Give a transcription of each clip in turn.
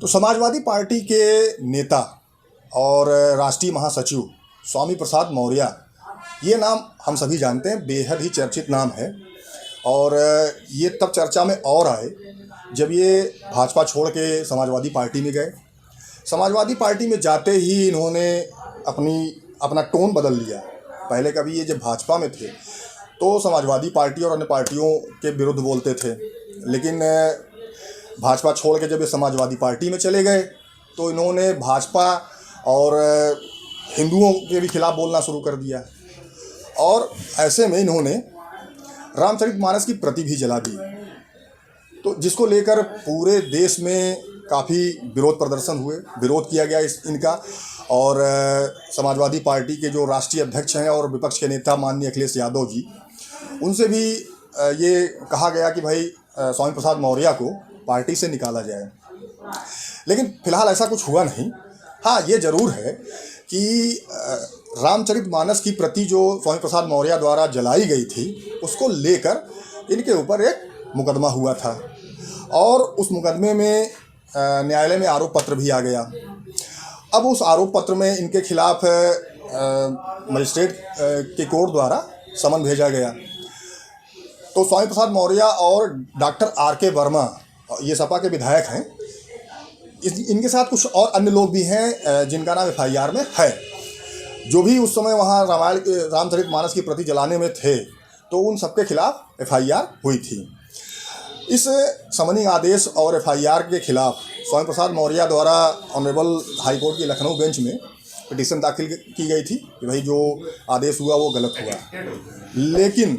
तो समाजवादी पार्टी के नेता और राष्ट्रीय महासचिव स्वामी प्रसाद मौर्य, ये नाम हम सभी जानते हैं, बेहद ही चर्चित नाम है। और ये तब चर्चा में और आए जब ये भाजपा छोड़ के समाजवादी पार्टी में गए। समाजवादी पार्टी में जाते ही इन्होंने अपना टोन बदल लिया। पहले कभी ये जब भाजपा में थे तो समाजवादी पार्टी और अन्य पार्टियों के विरुद्ध बोलते थे, लेकिन भाजपा छोड़ के जब ये समाजवादी पार्टी में चले गए तो इन्होंने भाजपा और हिंदुओं के भी खिलाफ बोलना शुरू कर दिया। और ऐसे में इन्होंने रामचरितमानस की प्रति भी जला दी, तो जिसको लेकर पूरे देश में काफ़ी विरोध प्रदर्शन हुए, विरोध किया गया इनका। और समाजवादी पार्टी के जो राष्ट्रीय अध्यक्ष हैं और विपक्ष के नेता माननीय अखिलेश यादव जी, उनसे भी ये कहा गया कि भाई स्वामी प्रसाद मौर्य को पार्टी से निकाला जाए। लेकिन फिलहाल ऐसा कुछ हुआ नहीं। हाँ, ये ज़रूर है कि रामचरितमानस की प्रति जो स्वामी प्रसाद मौर्य द्वारा जलाई गई थी, उसको लेकर इनके ऊपर एक मुकदमा हुआ था और उस मुकदमे में न्यायालय में आरोप पत्र भी आ गया। अब उस आरोप पत्र में इनके खिलाफ मजिस्ट्रेट के कोर्ट द्वारा समन भेजा गया। तो स्वामी प्रसाद मौर्य और डॉक्टर R.K. वर्मा, ये सपा के विधायक हैं, इनके साथ कुछ और अन्य लोग भी हैं जिनका नाम FIR में है, जो भी उस समय वहाँ रामचरितमानस की प्रति जलाने में थे, तो उन सबके खिलाफ FIR हुई थी। इस समनिंग आदेश और FIR के खिलाफ स्वामी प्रसाद मौर्य द्वारा ऑनरेबल हाई कोर्ट की लखनऊ बेंच में पिटीशन दाखिल की गई थी कि भाई जो आदेश हुआ वो गलत हुआ। लेकिन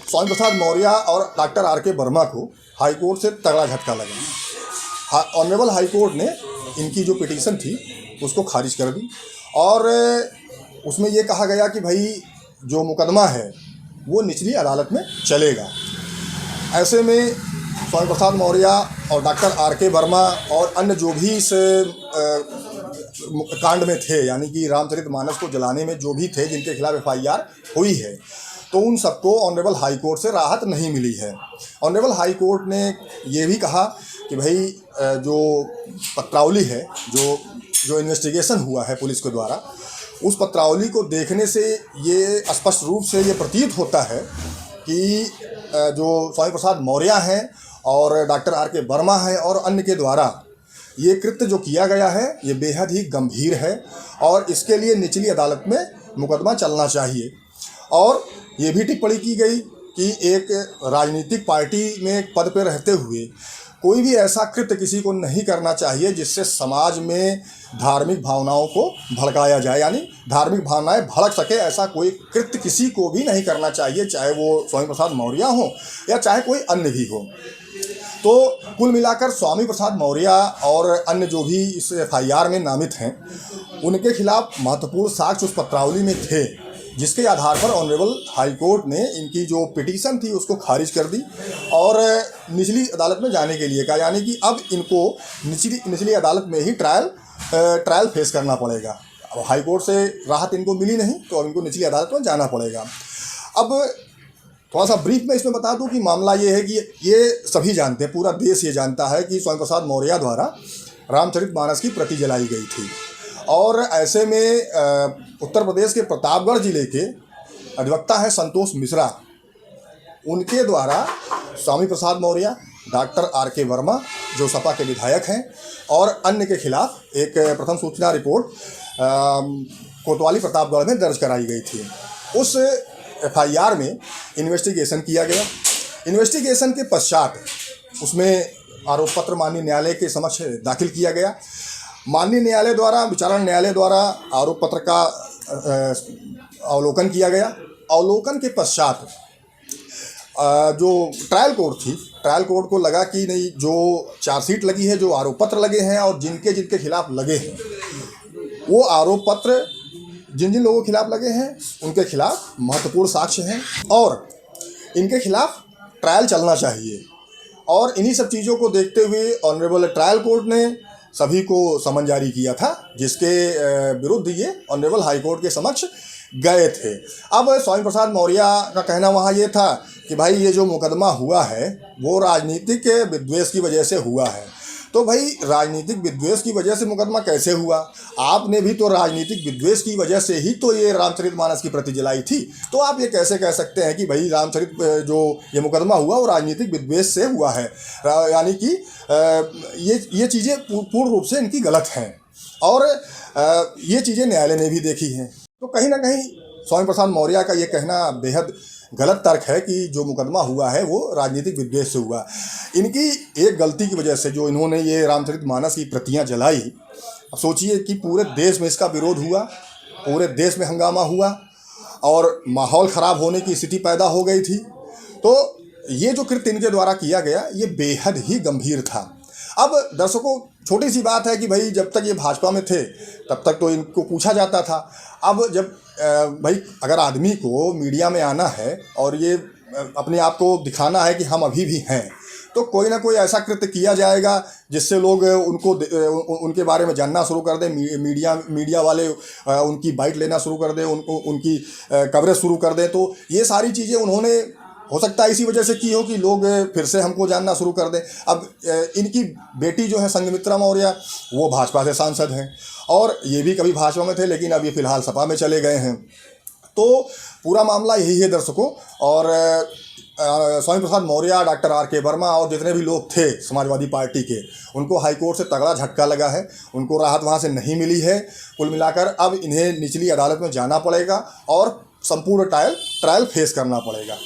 स्वामी प्रसाद मौर्य और डॉक्टर R.K. वर्मा को हाई कोर्ट से तगड़ा झटका लगा। ऑनरेबल हाई कोर्ट ने इनकी जो पिटीशन थी उसको खारिज कर दी और उसमें ये कहा गया कि भाई जो मुकदमा है वो निचली अदालत में चलेगा। ऐसे में स्वामी प्रसाद मौर्य और डॉक्टर R.K. वर्मा और अन्य जो भी इस कांड में थे, यानी कि रामचरितमानस को जलाने में जो भी थे जिनके खिलाफ FIR हुई है, तो उन सबको ऑनरेबल हाई कोर्ट से राहत नहीं मिली है। ऑनरेबल हाई कोर्ट ने ये भी कहा कि भाई जो पत्रावली है, जो इन्वेस्टिगेशन हुआ है पुलिस के द्वारा, उस पत्रावली को देखने से ये स्पष्ट रूप से ये प्रतीत होता है कि जो स्वामी प्रसाद मौर्य हैं और डॉक्टर R.K. वर्मा हैं और अन्य के द्वारा ये कृत्य जो किया गया है ये बेहद ही गंभीर है और इसके लिए निचली अदालत में मुकदमा चलना चाहिए। और ये भी टिप्पणी की गई कि एक राजनीतिक पार्टी में एक पद पर रहते हुए कोई भी ऐसा कृत्य किसी को नहीं करना चाहिए जिससे समाज में धार्मिक भावनाओं को भड़काया जाए, यानी धार्मिक भावनाएं भड़क सके, ऐसा कोई कृत्य किसी को भी नहीं करना चाहिए, चाहे वो स्वामी प्रसाद मौर्य हो या चाहे कोई अन्य भी हो। तो कुल मिलाकर स्वामी प्रसाद मौर्य और अन्य जो भी इस FIR में नामित हैं, उनके खिलाफ महत्वपूर्ण साक्ष्य उस पत्रावली में थे, जिसके आधार पर ऑनरेबल हाई कोर्ट ने इनकी जो पिटीशन थी उसको खारिज कर दी और निचली अदालत में जाने के लिए कहा, यानी कि अब इनको निचली अदालत में ही ट्रायल फेस करना पड़ेगा। अब हाई कोर्ट से राहत इनको मिली नहीं तो अब इनको निचली अदालत में जाना पड़ेगा। अब थोड़ा सा ब्रीफ में इसमें बता दूं कि मामला ये है कि ये सभी जानते हैं, पूरा देश ये जानता है कि स्वामी प्रसाद मौर्य द्वारा रामचरितमानस की प्रति जलाई गई थी। और ऐसे में उत्तर प्रदेश के प्रतापगढ़ जिले के अधिवक्ता हैं संतोष मिश्रा, उनके द्वारा स्वामी प्रसाद मौर्य, डॉक्टर R.K. वर्मा जो सपा के विधायक हैं और अन्य के खिलाफ एक प्रथम सूचना रिपोर्ट कोतवाली प्रतापगढ़ में दर्ज कराई गई थी। उस FIR में इन्वेस्टिगेशन किया गया। इन्वेस्टिगेशन के पश्चात उसमें आरोप पत्र माननीय न्यायालय के समक्ष दाखिल किया गया। माननीय न्यायालय द्वारा, विचारण न्यायालय द्वारा आरोप पत्र का अवलोकन किया गया। अवलोकन के पश्चात जो ट्रायल कोर्ट थी, ट्रायल कोर्ट को लगा कि नहीं, जो चार्जशीट लगी है, जो आरोप पत्र लगे हैं और जिनके खिलाफ लगे हैं, वो आरोप पत्र जिन लोगों के खिलाफ लगे हैं उनके खिलाफ महत्वपूर्ण साक्ष्य हैं और इनके खिलाफ ट्रायल चलना चाहिए। और इन्हीं सब चीज़ों को देखते हुए ऑनरेबल ट्रायल कोर्ट ने सभी को समन जारी किया था, जिसके विरुद्ध ये ऑनरेबल हाई कोर्ट के समक्ष गए थे। अब स्वामी प्रसाद मौर्य का कहना वहाँ ये था कि भाई ये जो मुकदमा हुआ है वो राजनीतिक विद्वेष की वजह से हुआ है। तो भाई राजनीतिक विद्वेष की वजह से मुकदमा कैसे हुआ? आपने भी तो राजनीतिक विद्वेष की वजह से ही तो ये रामचरितमानस की प्रति जलाई थी। तो आप ये कैसे कह सकते हैं कि भाई रामचरित जो ये मुकदमा हुआ वो राजनीतिक विद्वेष से हुआ है? यानी कि ये चीज़ें पूर्ण रूप से इनकी गलत हैं और ये चीज़ें न्यायालय ने भी देखी हैं। तो कहीं ना कहीं स्वामी प्रसाद मौर्य का ये कहना बेहद गलत तर्क है कि जो मुकदमा हुआ है वो राजनीतिक विद्वेष से हुआ। इनकी एक गलती की वजह से जो इन्होंने ये रामचरितमानस की प्रतियां जलाई, अब सोचिए कि पूरे देश में इसका विरोध हुआ, पूरे देश में हंगामा हुआ और माहौल ख़राब होने की स्थिति पैदा हो गई थी। तो ये जो कृत्य इनके द्वारा किया गया ये बेहद ही गंभीर था। अब दर्शकों, छोटी सी बात है कि भाई जब तक ये भाजपा में थे तब तक तो इनको पूछा जाता था। अब जब भाई अगर आदमी को मीडिया में आना है और ये अपने आप को दिखाना है कि हम अभी भी हैं, तो कोई ना कोई ऐसा कृत्य किया जाएगा जिससे लोग उनके बारे में जानना शुरू कर दें, मीडिया वाले उनकी बाइट लेना शुरू कर दें, उनकी कवरेज शुरू कर दें। तो ये सारी चीज़ें उन्होंने हो सकता है इसी वजह से की हो कि लोग फिर से हमको जानना शुरू कर दें। अब इनकी बेटी जो है संघमित्रा मौर्य, वो भाजपा से सांसद हैं और ये भी कभी भाजपा में थे लेकिन अब ये फिलहाल सपा में चले गए हैं। तो पूरा मामला यही है दर्शकों। और स्वामी प्रसाद मौर्य, डॉक्टर R.K. वर्मा और जितने भी लोग थे समाजवादी पार्टी के, उनको हाईकोर्ट से तगड़ा झटका लगा है। उनको राहत वहाँ से नहीं मिली है। कुल मिलाकर अब इन्हें निचली अदालत में जाना पड़ेगा और संपूर्ण ट्रायल फेस करना पड़ेगा।